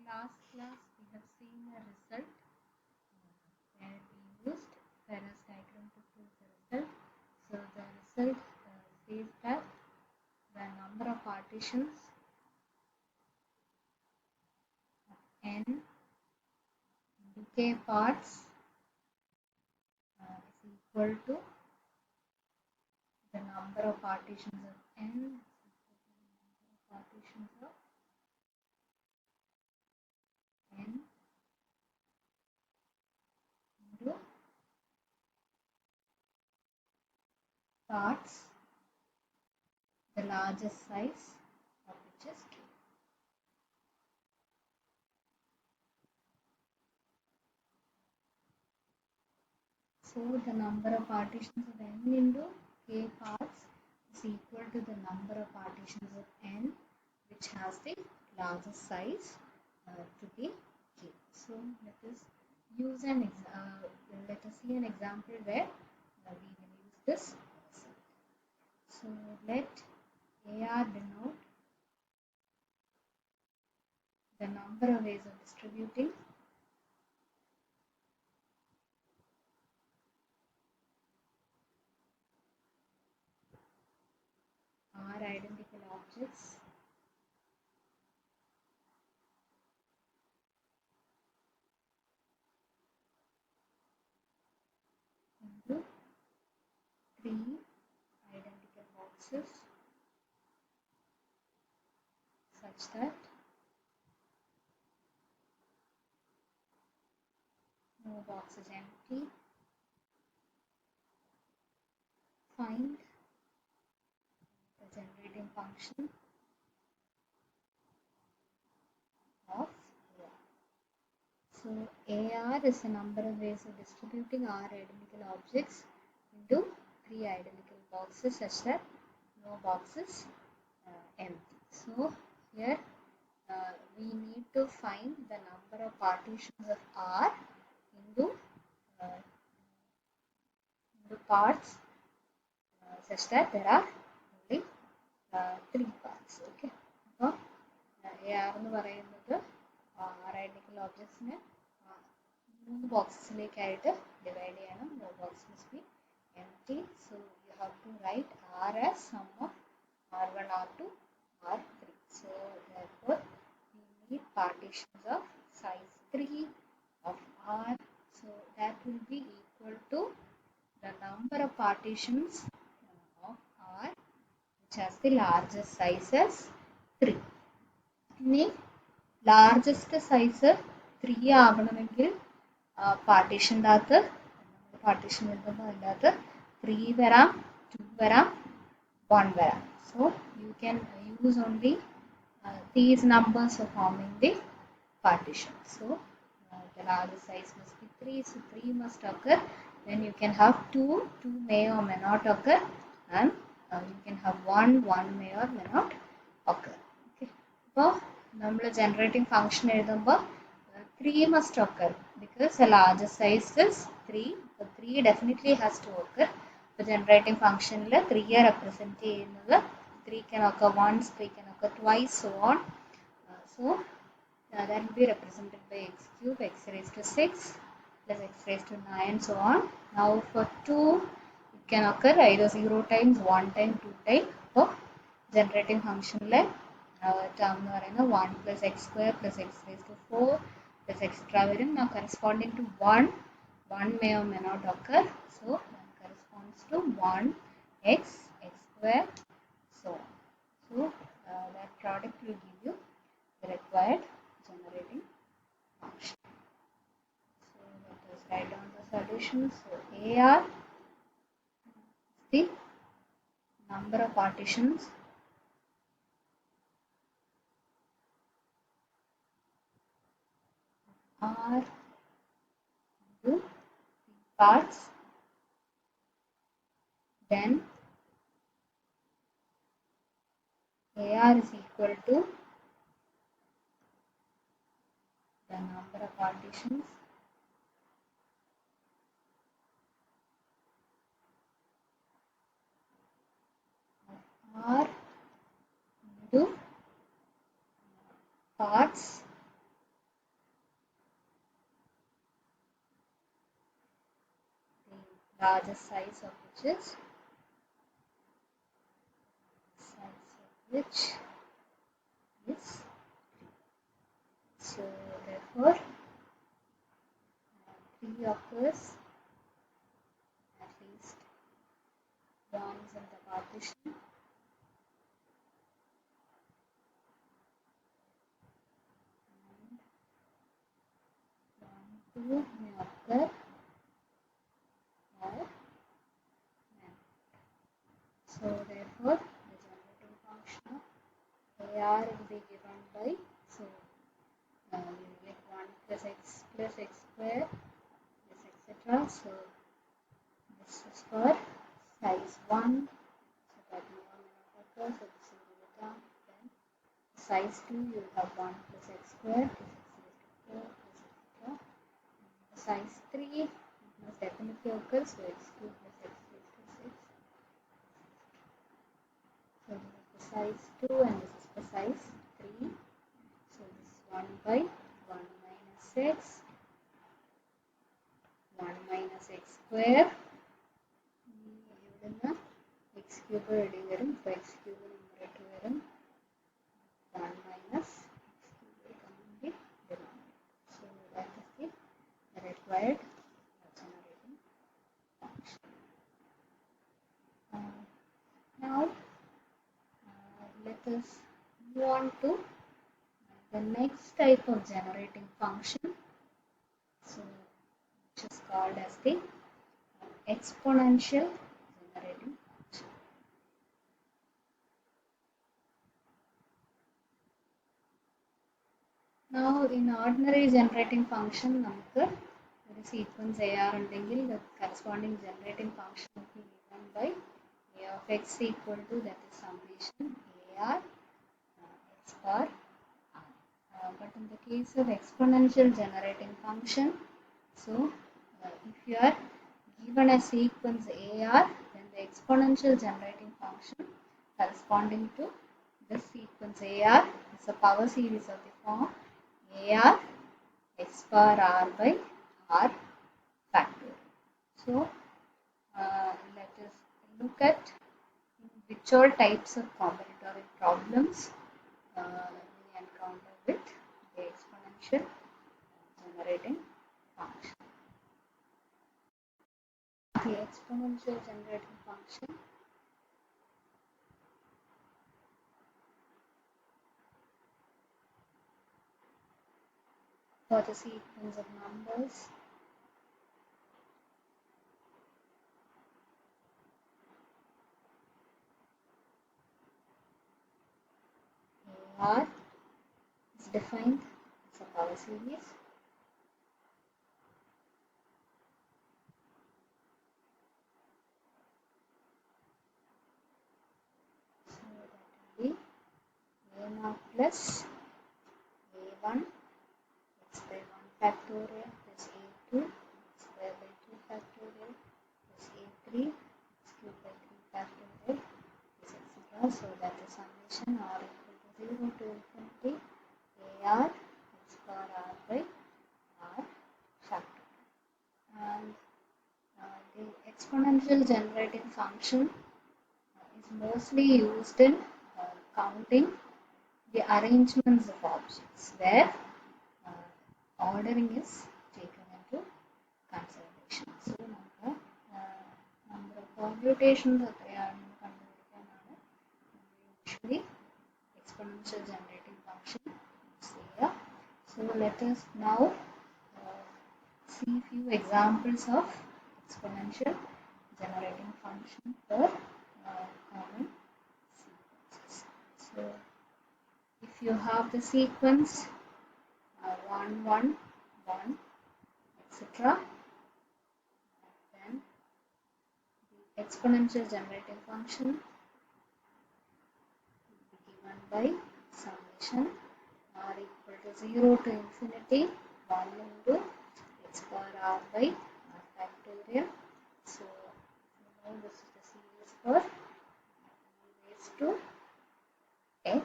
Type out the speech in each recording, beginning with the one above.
last class we have seen a result where we used Ferris diagram to prove the result. So the result says that the number of partitions of n into k parts is equal to the number of partitions of n partitions of n into parts the largest size of which is k. So the number of partitions of n into k parts is equal to the number of partitions of n which has the largest size to be k. So let us use let us see an example where we will use this. So let AR denote the number of ways of distributing R identical objects into 3 identical boxes such that no box is empty. Find the generating function of AR. So AR is the number of ways of distributing R identical objects into 3 identical boxes such that no box is empty. So here we need to find the number of partitions of R into parts such that there are only 3 parts. Okay. So AR എന്ന് പറയുന്നത് R identical objects നെ 3 ബോക്സിലേക്കായിട്ട് divide ചെയ്യണം. No box must be empty. So you have to write R as sum of R1, R2, R3. So therefore we need partitions of size 3 of R. So that will be equal to the number of partitions of R which has the largest size as 3. ഇനി largest size 3 ആവണമെങ്കിൽ പാർട്ടീഷൻ്റെ അകത്ത് partition എഴുതുമ്പോൾ അതിൻ്റെ അകത്ത് 3 വരാം, 2 വരാം, 1 വരാം. So you can use only these numbers for forming the partition. So the largest size must be 3. So 3 must occur. Then you can have 2 may or may not occur, and you can have 1 may or may not occur. Okay. So നമ്മൾ generating function എഴുതുമ്പോൾ 3 must occur because the largest size is 3. So 3 definitely has to occur. The generating function 3 represent ചെയ്യുന്നത് 3 can occur once, 3 can occur twice, so on. So that will be represented by x cube, x raised to 6 plus x raised to 9, so on. Now for 2 it can occur either 0 times, 1 time, 2 time. So generating function term 1 plus x square plus x raised to 4 plus extra varum. Now corresponding to 1 may or may not occur. So that corresponds to 1 x square, so on. So that product will give you the required generating function. So let us write down the solutions. So AR is the number of partitions R into parts, then AR is equal to the number of partitions of R into parts largest size of which is 3. So therefore 3 occurs at least once in the partition, and 1, 2 may occur or may. So therefore the generating function of AR will be given by, so you get 1 plus x square is etc. So this is for size 1, so that no one may not occur, so this will be the term. Then size 2 you will have 1 plus x square plus x raised to 4 plus etc. Size 3 it must definitely occur, so x cube plus x raised to 6. So this is the size 2 and this is the size 3. So this is 1 by 1 minus x, 1 minus x square. ഇവിടുന്ന് x cube ready വരും, so x cube numerator വരും, 1 minus x cube will come in the denominator. So that is the required generating function. Now let us move on to the next type of generating function, so which is called as the exponential generating function. Now in ordinary generating function നമുക്ക് ഒരു sequence AR ഉണ്ടെങ്കിൽ the corresponding generating function will be given by a of x equal to, that is summation AR x bar r. But in the case of exponential generating function, so if you are given a sequence AR, then the exponential generating function corresponding to this sequence AR is a power series of the form AR x bar r by r factorial. So let us look at which all types of combinatoric problems we encounter with the exponential generating function. The exponential generating function for the sequence of numbers AR is defined as a power series A0 plus A1 x by 1 factorial plus A2 x square by 2 factorial plus A3 x cube by 3 factorial plus etc. So that is summation r equal to 0 to infinity AR x bar r by r factorial. And the exponential generating function is mostly used in counting the arrangements of objects where ordering is taken into consideration. So number of permutations usually exponential generating function use here. So let us now see few examples of exponential generating function for common sequences. So if you have the sequence 1 1 1 etc., then the exponential generating function will be given by summation r equal to 0 to infinity 1 into x bar r by r factorial. So now this is the series for raised to x.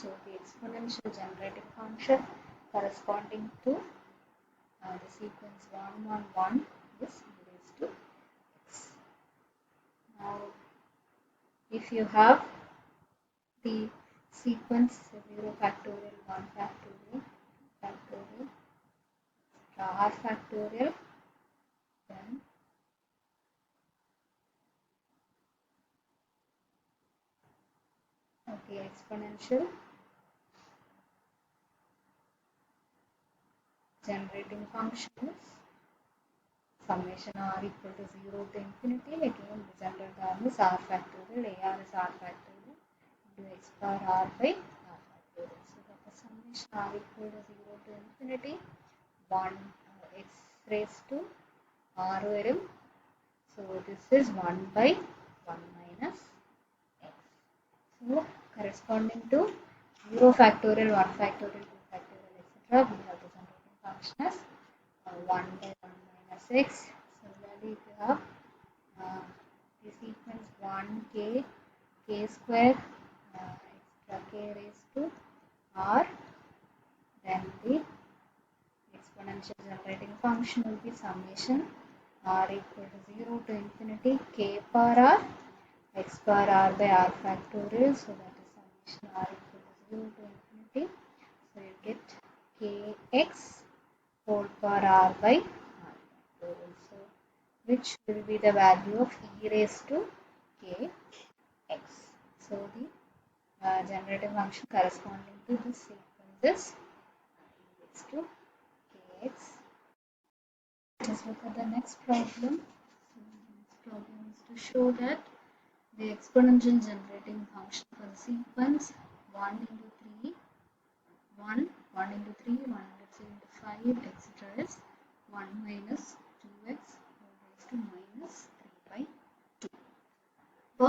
So the exponential generating function corresponding to the sequence 1 1 1 is e raised to x. if you have the sequence 0 factorial, 1 factorial, 2 factorial, r factorial, then the exponential generating functions summation r equal to 0 to infinity. Again, the general term is r factorial, ar is r factorial into x bar r by r factorial. So that the summation r equal to 0 to infinity 1 x raised to r varum. So this is 1 by 1 minus x. So corresponding to 0 factorial, 1 factorial, 2 factorial, etc. we have the generating function as 1 by 1 minus x. Similarly, if you have the sequence 1k, k square, extra k raised to r, then the exponential generating function will be summation r equal to 0 to infinity k bar r, x bar r by r factorial. So that is summation r equal to 0 to infinity. So you get kx whole bar r by r factorial. So which will be the value of e raised to kx. So the generative function corresponding to this sequence is e raised to kx. Let's look at the next problem. So the next problem is to show that the exponential generating function for the sequence 1 into 3, 1, 1 into 3, 1 into 3 into 5, etc. is 1 minus 2x raised to minus 3 by 2. So,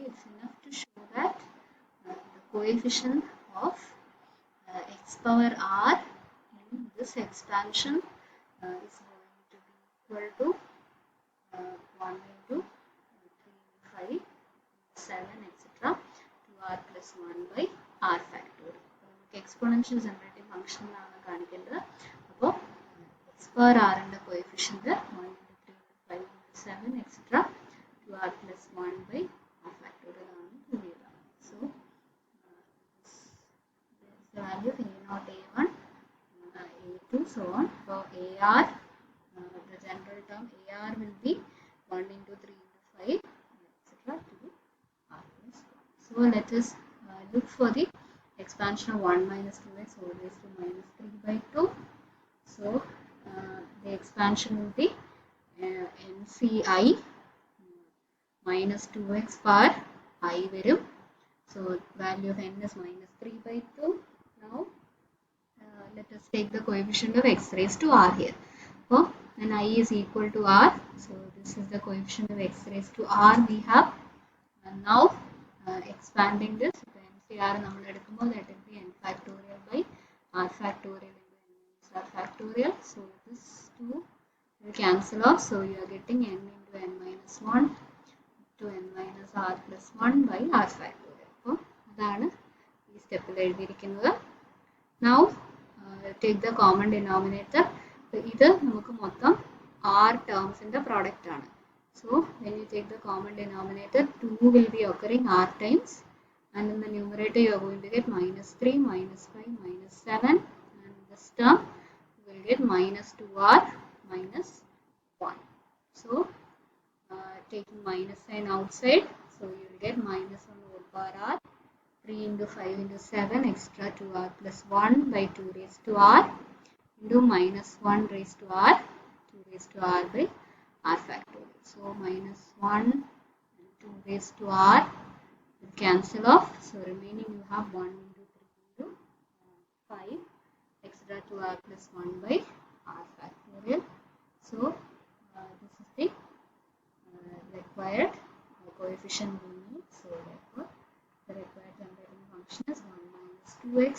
it's enough to show that the coefficient of x power r in this expansion is going to be equal to 1 into 3 into 5, 7, etc. to r plus 1 by r factorial. Exponential generating function ആണ് കാണിക്കേണ്ടത്. അപ്പോൾ x power r ന്റെ coefficient 1 into 3 into 5 into 7, etc. to r plus 1 by r factorial ആണ് എഴുതുന്നത്. So this is the value of a0, a1, a2, so on. For ar, the general term ar will be 1 into 3 into 5, etc. to r plus 1. So let us look for the expansion of 1 minus 2x whole raised to minus 3 by 2. So the expansion will be NCI minus 2x bar I varum. So value of n is minus 3 by 2. Now let us take the coefficient of x raised to r here. So when I is equal to r, so this is the coefficient of x raised to r we have. And now expanding this, NCR നമ്മൾ എടുക്കുമ്പോൾ that will be n factorial by r factorial into n minus r factorial. So this 2 will cancel off. So you are getting n into n minus 1 to n minus r plus 1 by r factorial. അപ്പോൾ അതാണ് ഈ സ്റ്റെപ്പിൽ എഴുതിയിരിക്കുന്നത്. Now take the common denominator. ഇത് നമുക്ക് മൊത്തം r terms in the product ആണ്. So when you take the common denominator, 2 will be occurring r times, and in the numerator you are going to get minus 3, minus 5, minus 7, and this term you will get minus 2r minus 1. So taking minus sign outside, so you will get minus 1 whole bar r, 3 into 5 into 7, extra 2r plus 1 by 2 raised to r into minus 1 raised to r, 2 raised to r by r factorial. So minus 1 and 2 raised to r will cancel off. So remaining you have 1 into 3 into 5, extra 2r plus 1 by r factorial. So this is the required coefficient we need. So therefore the required generating function is 1 minus 2x